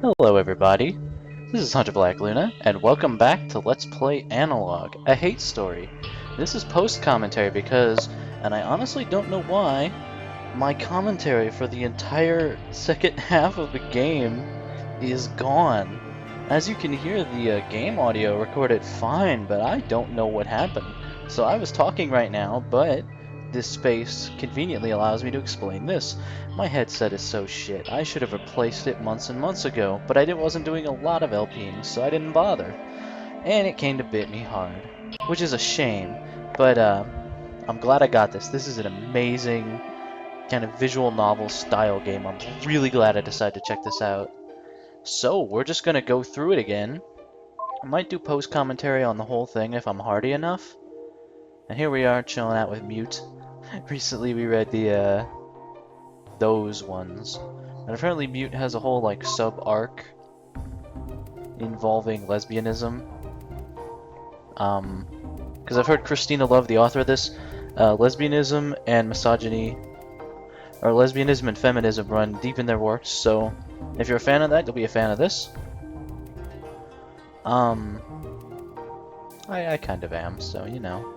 Hello everybody, this is Hunter Black Luna, and welcome back to Let's Play Analogue, a hate story. This is post-commentary because, and I honestly don't know why, my commentary for the entire second half of the game is gone. As you can hear, the game audio recorded fine, but I don't know what happened. So I was talking right now, but this space conveniently allows me to explain this. My headset is so shit. I should have replaced it months and months ago, but I wasn't doing a lot of LPing, so I didn't bother. And it came to bit me hard, which is a shame, but I'm glad I got this. This is an amazing kind of visual novel style game. I'm really glad I decided to check this out. So, we're just gonna go through it again. I might do post-commentary on the whole thing if I'm hardy enough. And here we are, chilling out with Mute. Recently we read the, those ones. And apparently Mute has a whole, like, sub-arc involving lesbianism. Because I've heard Christina Love, the author of this, lesbianism and misogyny, or lesbianism and feminism run deep in their works, so if you're a fan of that, you'll be a fan of this. I kind of am, so you know.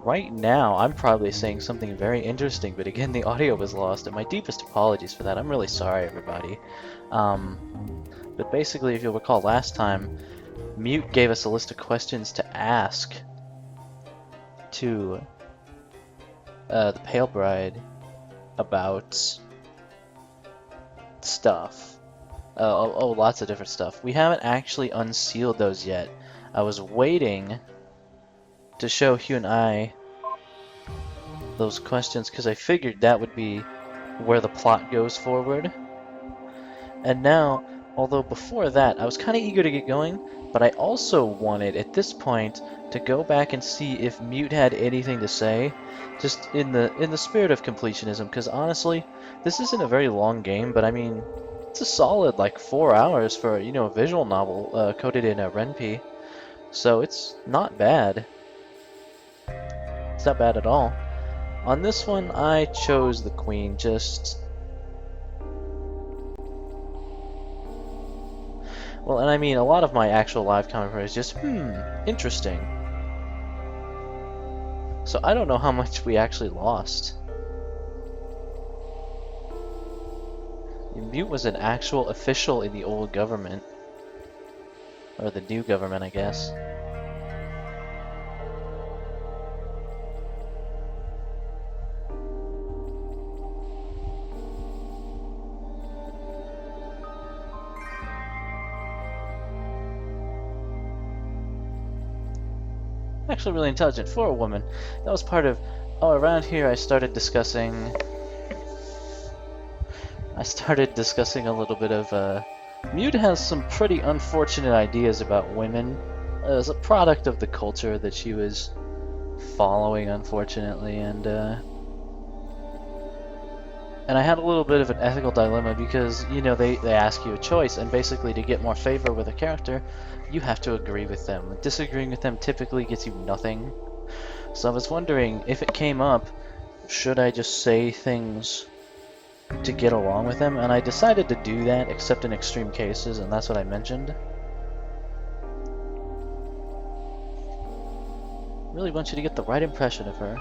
Right now, I'm probably saying something very interesting, but again, the audio was lost, and my deepest apologies for that. I'm really sorry, everybody. But basically, if you'll recall last time, Mute gave us a list of questions to ask to the Pale Bride about stuff. Lots of different stuff. We haven't actually unsealed those yet. I was waiting to show hyun-ae those questions because I figured that would be where the plot goes forward. And now, although before that I was kind of eager to get going, but I also wanted at this point to go back and see if Mute had anything to say, just in the spirit of completionism. Because honestly, this isn't a very long game, but I mean, it's a solid like 4 hours for a visual novel coded in a Ren'Py, so it's not bad. It's not bad at all. On this one, I chose the Queen. Well, and I mean, a lot of my actual live commentary is just, interesting. So I don't know how much we actually lost. Mute was an actual official in the old government. Or the new government, I guess. Actually really intelligent for a woman. That was part of... Oh, around here I started discussing a little bit of, Mute has some pretty unfortunate ideas about women as a product of the culture that she was following, unfortunately, and I had a little bit of an ethical dilemma because, they ask you a choice, and basically to get more favor with a character, you have to agree with them. Disagreeing with them typically gets you nothing. So I was wondering, if it came up, should I just say things to get along with them? And I decided to do that, except in extreme cases, and that's what I mentioned. Really want you to get the right impression of her.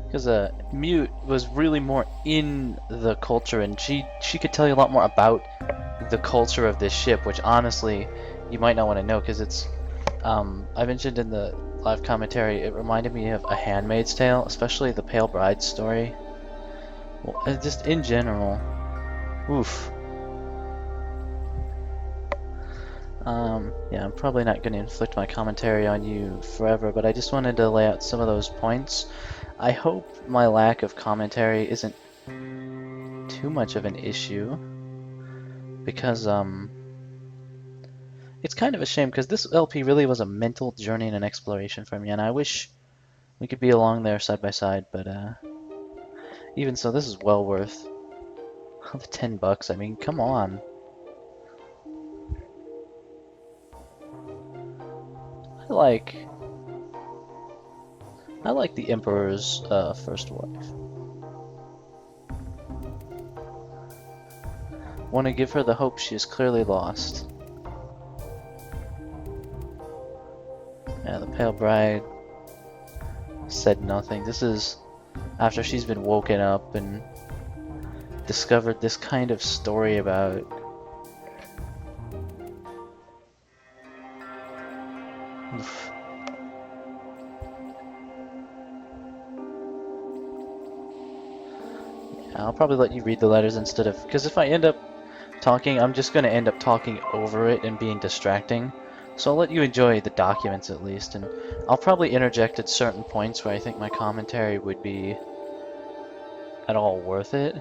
Because Mute was really more in the culture, and she could tell you a lot more about the culture of this ship, which honestly you might not want to know, because it's I mentioned in the live commentary, it reminded me of A Handmaid's Tale, especially the Pale Bride story. Well, just in general. Oof. Yeah, I'm probably not going to inflict my commentary on you forever, but I just wanted to lay out some of those points. I hope my lack of commentary isn't too much of an issue, because it's kind of a shame, because this LP really was a mental journey and an exploration for me, and I wish we could be along there side by side, but even so, this is well worth The $10, I mean, come on. I like the Emperor's first wife. Want to give her the hope she has clearly lost. Yeah, the Pale Bride said nothing. This is after she's been woken up and discovered this kind of story about oof. I'll probably let you read the letters instead of, because if I end up talking, I'm just going to end up talking over it and being distracting. So I'll let you enjoy the documents at least, and I'll probably interject at certain points where I think my commentary would be at all worth it.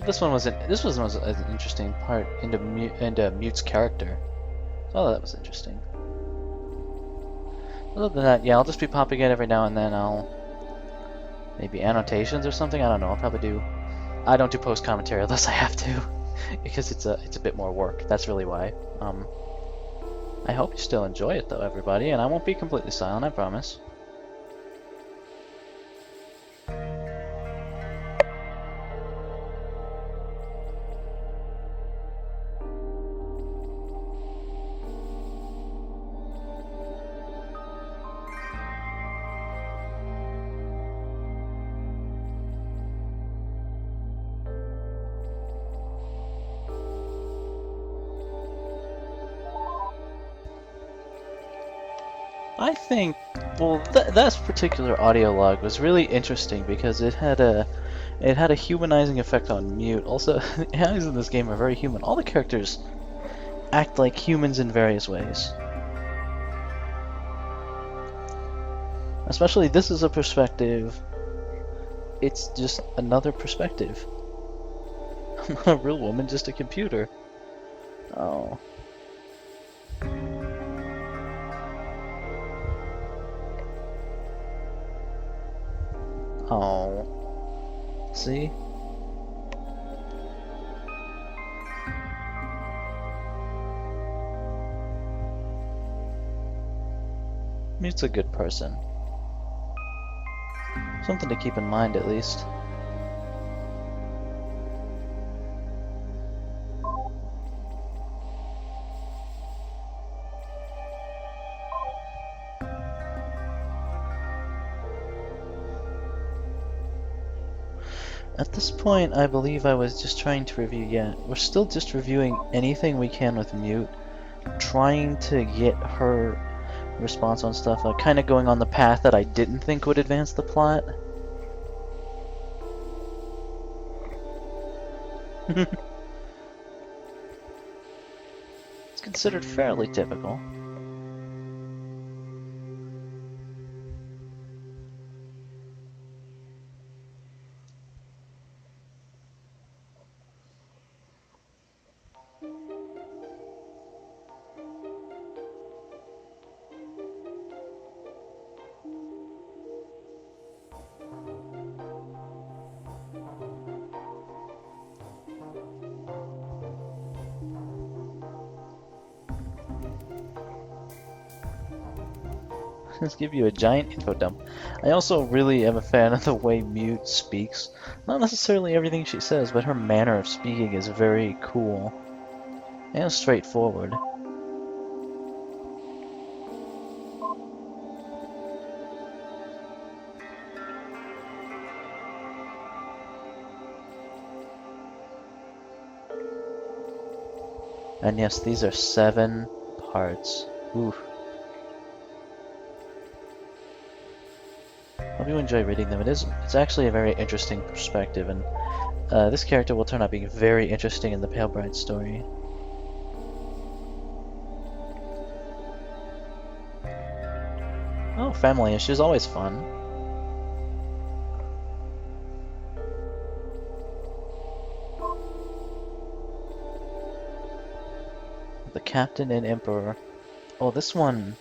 This one was an interesting part into Mute's character. Oh, that was interesting. Other than that, yeah, I'll just be popping in every now and then. I'll maybe annotations or something. I don't know. I'll probably do. I don't do post commentary unless I have to, because it's a bit more work. That's really why. I hope you still enjoy it though, everybody, and I won't be completely silent. I promise. I think, well, that particular audio log was really interesting because it had a humanizing effect on Mute. Also, AIs in this game are very human. All the characters act like humans in various ways. Especially, this is a perspective. It's just another perspective. I'm not a real woman, just a computer. Oh. Oh. See? Mute's a good person. Something to keep in mind, at least. At this point, I believe I was just trying to review, yeah, we're still just reviewing anything we can with Mute, trying to get her response on stuff, kind of going on the path that I didn't think would advance the plot. It's considered fairly typical. Let's give you a giant info dump. I also really am a fan of the way Mute speaks. Not necessarily everything she says, but her manner of speaking is very cool and straightforward. And yes, these are 7 parts. Oof. Hope you enjoy reading them. It's actually a very interesting perspective, and this character will turn out being very interesting in the Pale Bride story. Oh, family issues, always fun. The Captain and Emperor. Oh, this one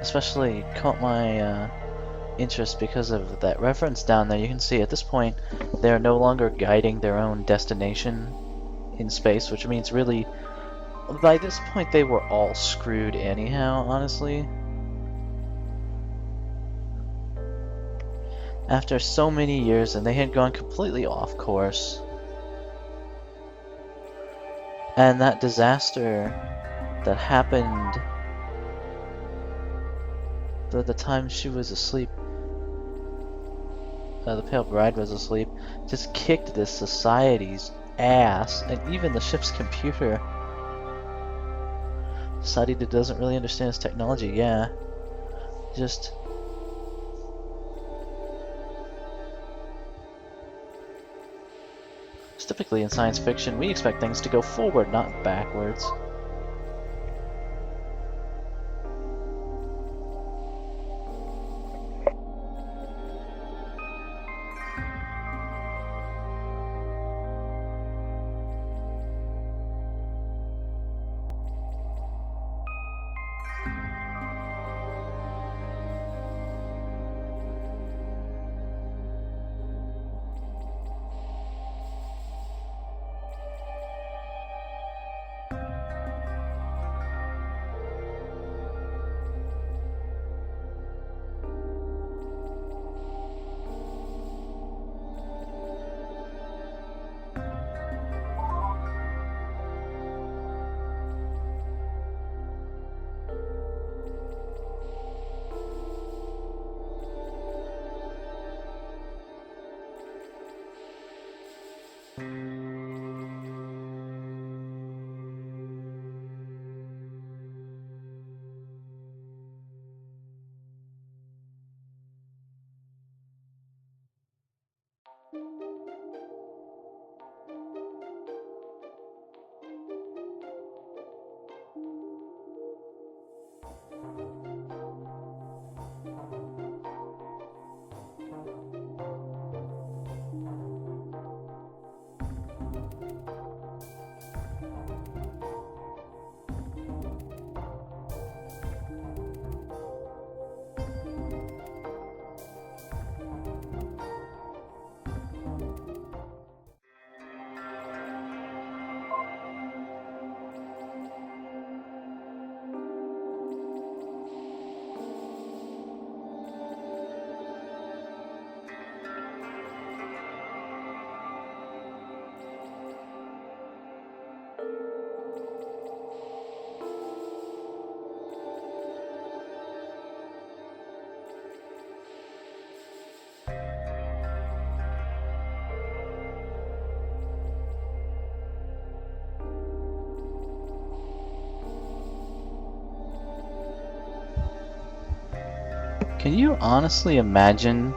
especially caught my interest because of that reference down there. You can see at this point they're no longer guiding their own destination in space, which means really by this point they were all screwed anyhow, honestly. After so many years, and they had gone completely off course. And that disaster that happened the time she was asleep, the Pale Bride was asleep, just kicked this society's ass, and even the ship's computer. Society that doesn't really understand its technology, yeah. Just... typically in science fiction, we expect things to go forward, not backwards. Can you honestly imagine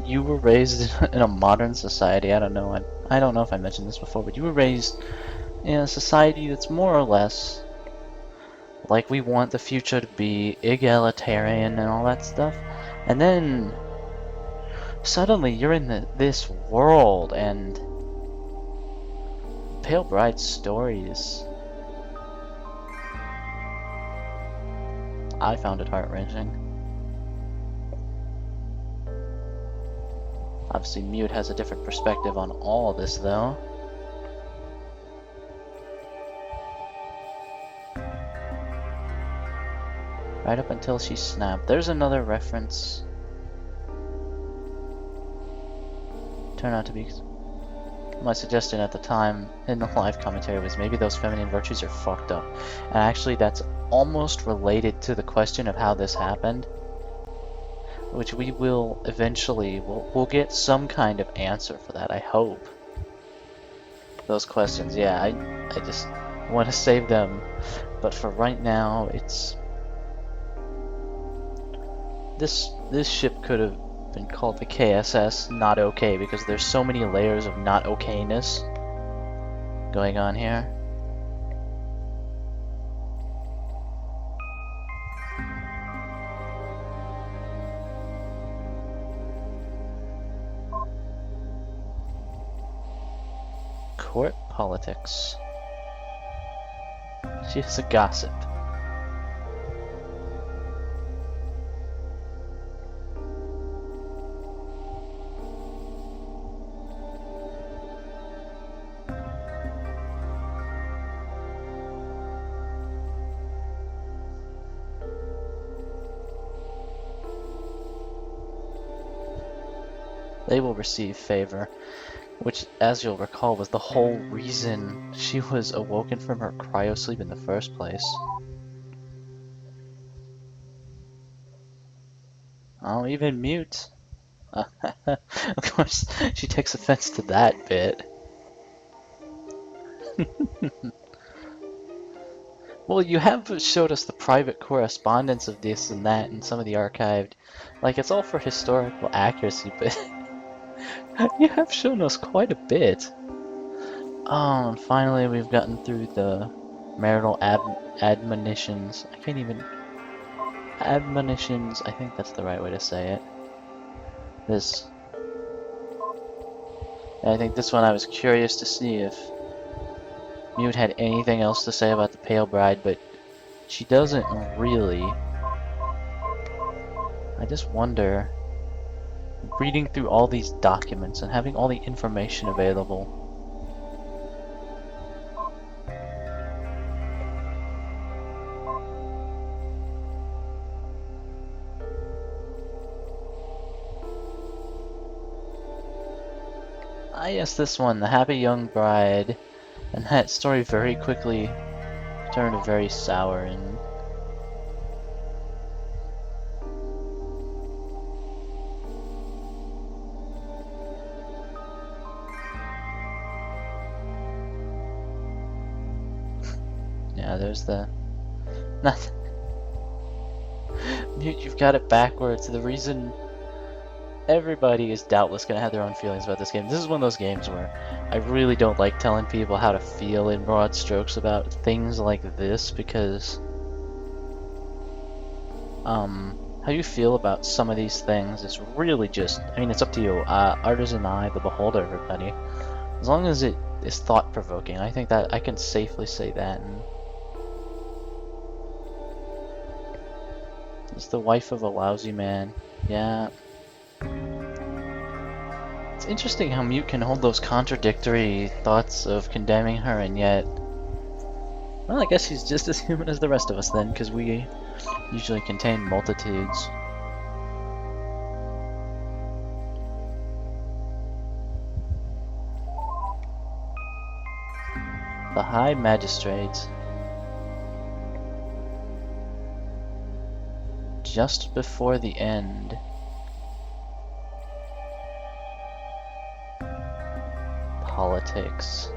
you were raised in a modern society? I don't know. I don't know if I mentioned this before, but you were raised in a society that's more or less like we want the future to be, egalitarian and all that stuff. And then suddenly you're in this world, and Pale Bride's stories, I found it heart-wrenching. Obviously, Mute has a different perspective on all this, though. Right up until she snapped. There's another reference. Turned out to be... My suggestion at the time in the live commentary was maybe those feminine virtues are fucked up. And actually, that's almost related to the question of how this happened, which we will eventually, we'll get some kind of answer for that, I hope. Those questions, yeah, I just want to save them, but for right now, it's... This ship could have been called the KSS Not Okay, because there's so many layers of not okayness going on here. Court politics. She's a gossip. they will receive favor, which, as you'll recall, was the whole reason she was awoken from her cryosleep in the first place. Oh, even mute. Of course, she takes offense to that bit. Well, you have showed us the private correspondence of this and that and some of the archived. Like, it's all for historical accuracy, but you have shown us quite a bit. Oh, and finally we've gotten through the marital admonitions. I can't even... Admonitions, I think that's the right way to say it. This... I think this one I was curious to see if Mute had anything else to say about the Pale Bride, but she doesn't really. I just wonder, reading through all these documents and having all the information available, yes, this one, the Happy Young Bride, and that story very quickly turned very sour and yeah, there's the not you've got it backwards. The reason everybody is doubtless going to have their own feelings about this game. This is one of those games where I really don't like telling people how to feel in broad strokes about things like this because how you feel about some of these things is really just, I mean, it's up to you. Artisan eye, the beholder, everybody. As long as it is thought-provoking, I think that I can safely say that. And is the wife of a lousy man. Yeah. It's interesting how Mute can hold those contradictory thoughts of condemning her, and yet... Well, I guess he's just as human as the rest of us then, because we usually contain multitudes. The High Magistrate. Just before the end. Politics.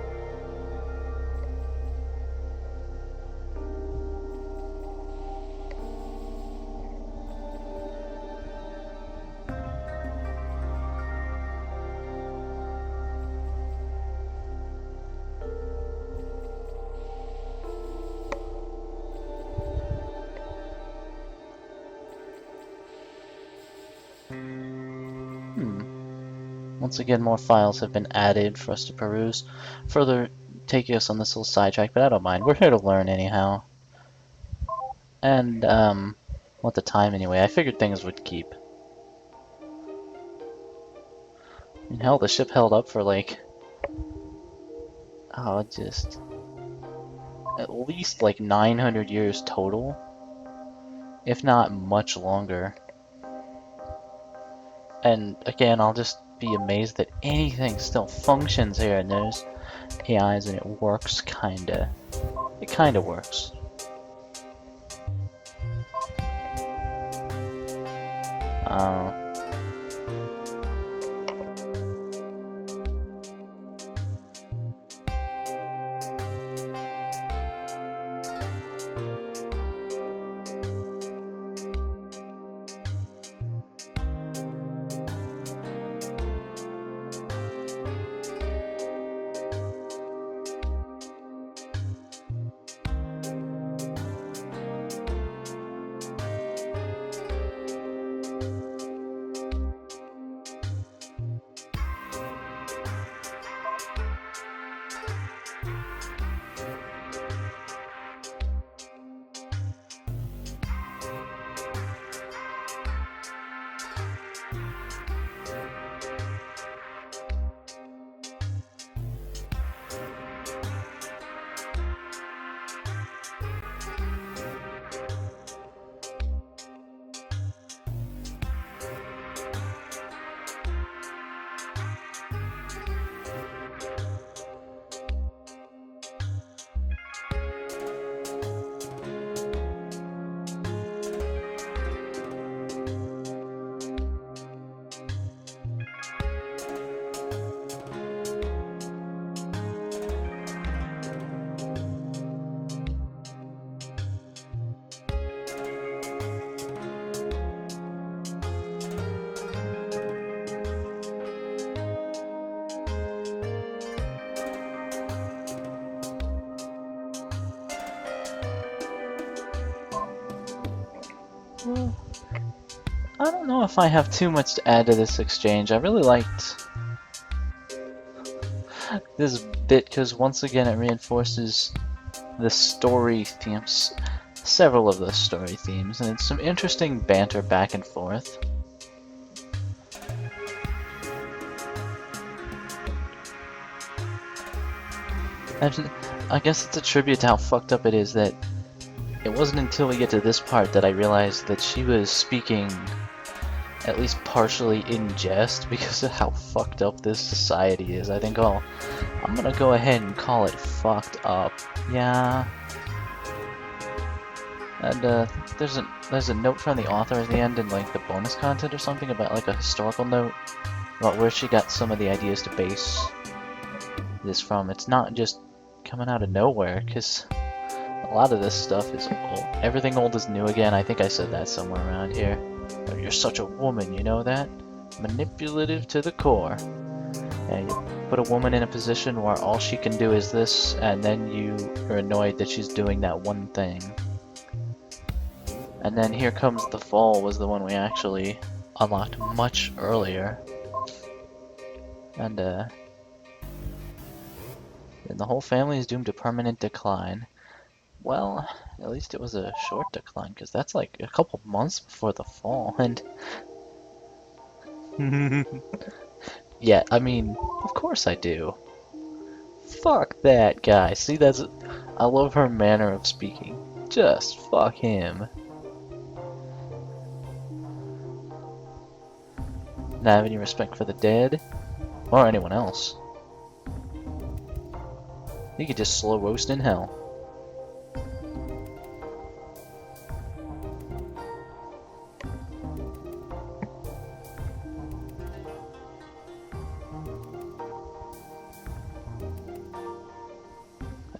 Once again, more files have been added for us to peruse, further taking us on this little sidetrack, but I don't mind. We're here to learn anyhow. And, well, at the time anyway, I figured things would keep. I mean, hell, the ship held up for like, oh, just at least like 900 years total, if not much longer. And again, I'll just be amazed that anything still functions here, and there's AIs and it works kinda. It kinda works. Well, I don't know if I have too much to add to this exchange. I really liked this bit because once again it reinforces the story themes, several of the story themes, and it's some interesting banter back and forth. I guess it's a tribute to how fucked up it is that it wasn't until we get to this part that I realized that she was speaking at least partially in jest because of how fucked up this society is. I think I'm gonna go ahead and call it fucked up. Yeah. And there's a note from the author at the end in like the bonus content or something about like a historical note about where she got some of the ideas to base this from. It's not just coming out of nowhere, because a lot of this stuff is old. Everything old is new again. I think I said that somewhere around here. You're such a woman, you know that? Manipulative to the core. And you put a woman in a position where all she can do is this, and then you are annoyed that she's doing that one thing. And then Here Comes the Fall was the one we actually unlocked much earlier. And the whole family is doomed to permanent decline. Well, at least it was a short decline, because that's like a couple months before the fall, and... Yeah, I mean, of course I do. Fuck that guy. See, I love her manner of speaking. Just fuck him. Not have any respect for the dead, or anyone else. You could just slow roast in hell.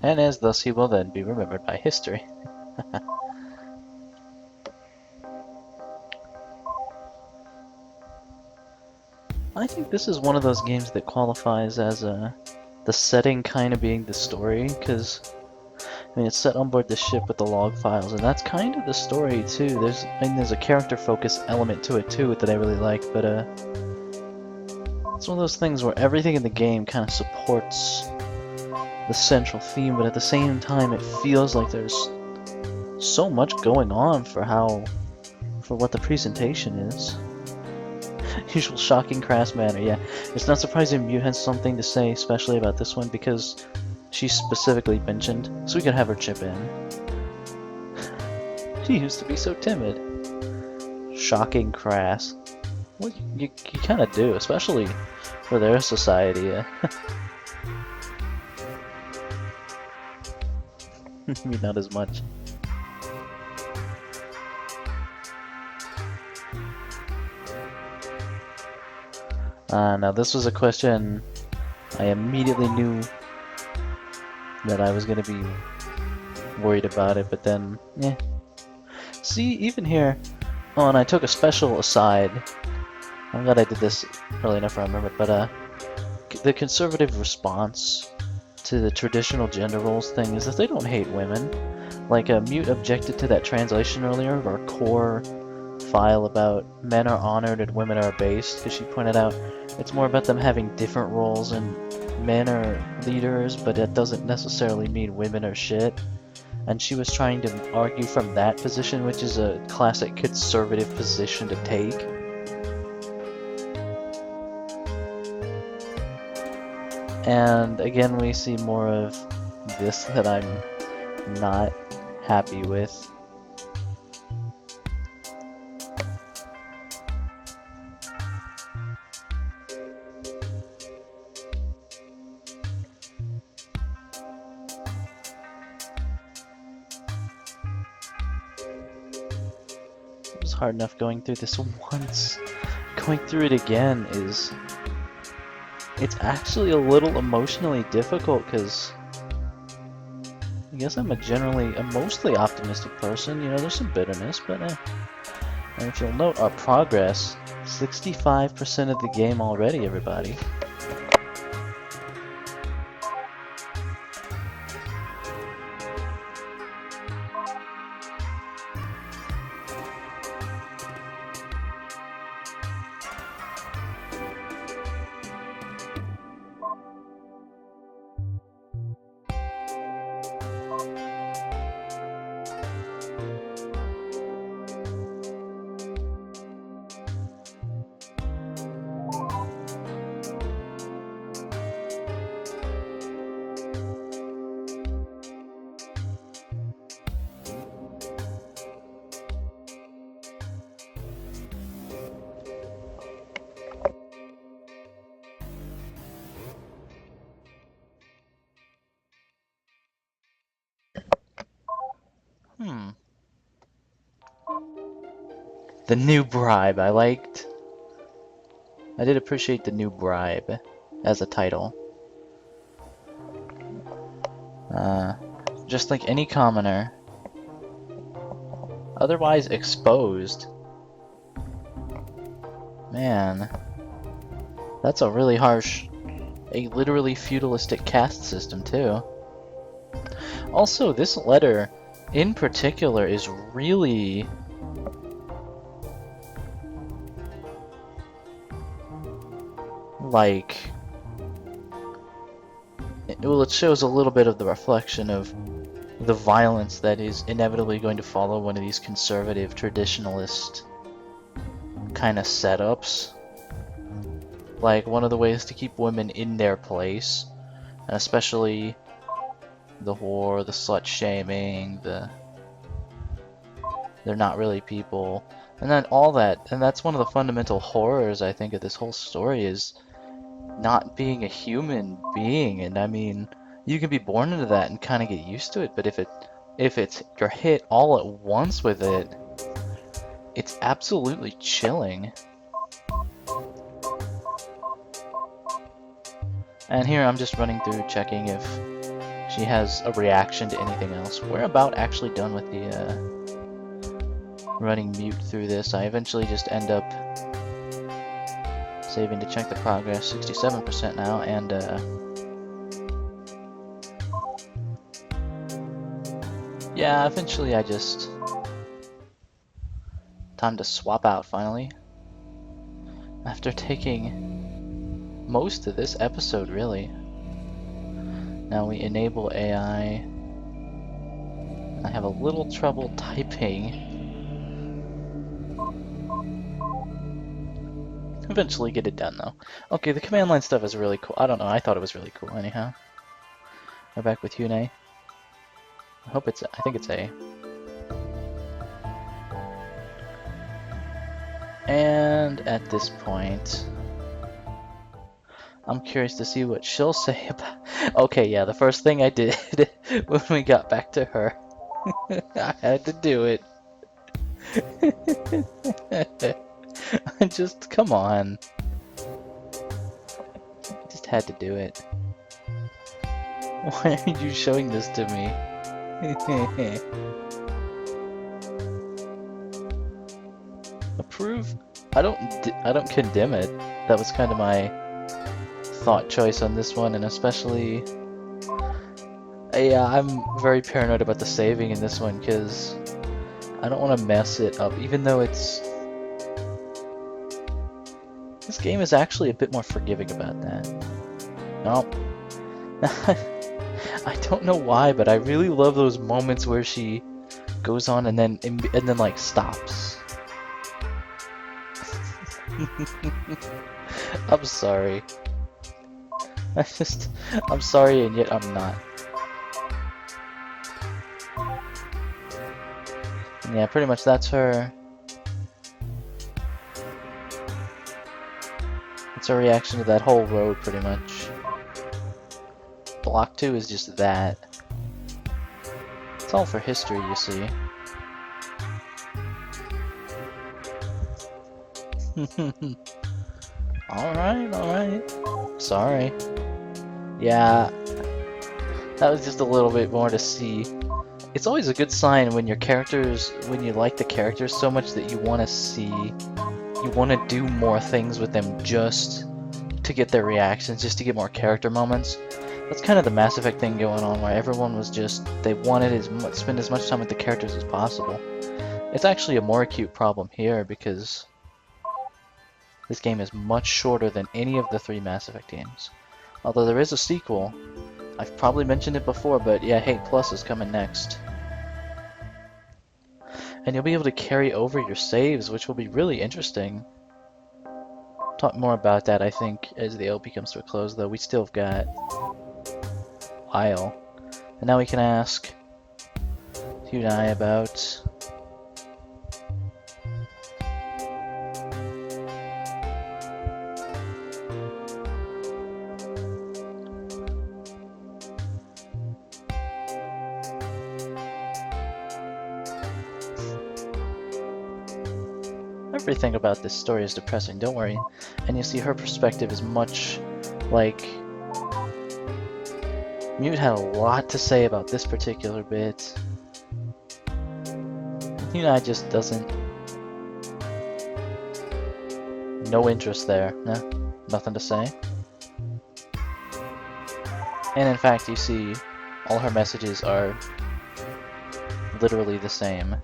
And as thus he will then be remembered by history. I think this is one of those games that qualifies as the setting kind of being the story, because I mean it's set on board the ship with the log files, and that's kind of the story too. There's a character focus element to it too that I really like, but it's one of those things where everything in the game kind of supports the central theme, but at the same time it feels like there's so much going on for what the presentation is. Usual shocking crass manner, yeah. It's not surprising Mute has something to say, especially about this one, because she specifically mentioned, so we could have her chip in. She used to be so timid. Shocking crass. Well, you kind of do, especially for their society, yeah. Maybe not as much. Now this was a question I immediately knew that I was going to be worried about it, but then, eh. See, even here, oh, and I took a special aside. I'm glad I did this early enough to remember, but the conservative response to the traditional gender roles thing is that they don't hate women. Like, Mute objected to that translation earlier of our core file about men are honored and women are abased, because she pointed out it's more about them having different roles, and men are leaders, but that doesn't necessarily mean women are shit. And she was trying to argue from that position, which is a classic conservative position to take. And again, we see more of this that I'm not happy with. It was hard enough going through this once. Going through it again it's actually a little emotionally difficult, because I guess I'm a mostly optimistic person. You know, there's some bitterness, but and if you'll note our progress, 65% of the game already, everybody. The new bribe. I did appreciate the new bribe as a title. Just like any commoner. Otherwise exposed. Man. That's a really harsh, a literally feudalistic caste system too. Also, this letter in particular is really like, well, it shows a little bit of the reflection of the violence that is inevitably going to follow one of these conservative traditionalist kind of setups. Like, one of the ways to keep women in their place, and especially the whore, the slut shaming, they're not really people, and then all that, and that's one of the fundamental horrors, I think, of this whole story, is not being a human being. And I mean, you can be born into that and kind of get used to it, but if you're hit all at once with it, it's absolutely chilling. And here I'm just running through checking if she has a reaction to anything else. We're about actually done with the running mute through this. I eventually just end up saving to check the progress. 67% now, and yeah, eventually I just time to swap out finally. After taking most of this episode, really. Now we enable AI. I have a little trouble typing. Eventually get it done though. Okay, the command line stuff is really cool. I don't know, I thought it was really cool anyhow. We're back with hyun-ae. I think it's A. And at this point, I'm curious to see what she'll say about... Okay, yeah, the first thing I did when we got back to her, I had to do it. I just, come on. I just had to do it. Why are you showing this to me? Approve? I don't condemn it. That was kind of my thought choice on this one, and especially, yeah, I'm very paranoid about the saving in this one because I don't want to mess it up, even though this game is actually a bit more forgiving about that. No. I don't know why, but I really love those moments where she goes on and then like stops. I'm sorry. I'm sorry, and yet I'm not. And yeah, pretty much that's her. It's a reaction to that whole road, pretty much. Block 2 is just that. It's all for history, you see. Alright. Sorry. Yeah, that was just a little bit more to see. It's always a good sign when you like the characters so much that you want to do more things with them just to get their reactions, just to get more character moments. That's kind of the Mass Effect thing going on, where everyone was just, they wanted spend as much time with the characters as possible. It's actually a more acute problem here because this game is much shorter than any of the 3 Mass Effect games. Although there is a sequel. I've probably mentioned it before, but yeah, Hate Plus is coming next. And you'll be able to carry over your saves, which will be really interesting. Talk more about that, I think, as the LP comes to a close, though we still have got a while. And now we can ask hyun-ae about... Everything about this story is depressing, don't worry. And you see her perspective is much like... Mute had a lot to say about this particular bit. Hyun-ae just doesn't... No interest there. No, nothing to say. And in fact, you see, all her messages are literally the same.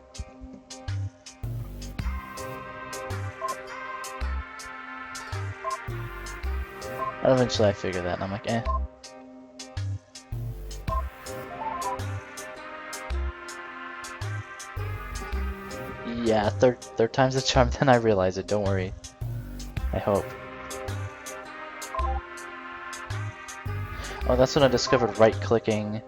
And eventually I figure that, and I'm like, eh. Yeah, third time's the charm, then I realize it, don't worry. I hope. Oh, that's when I discovered right-clicking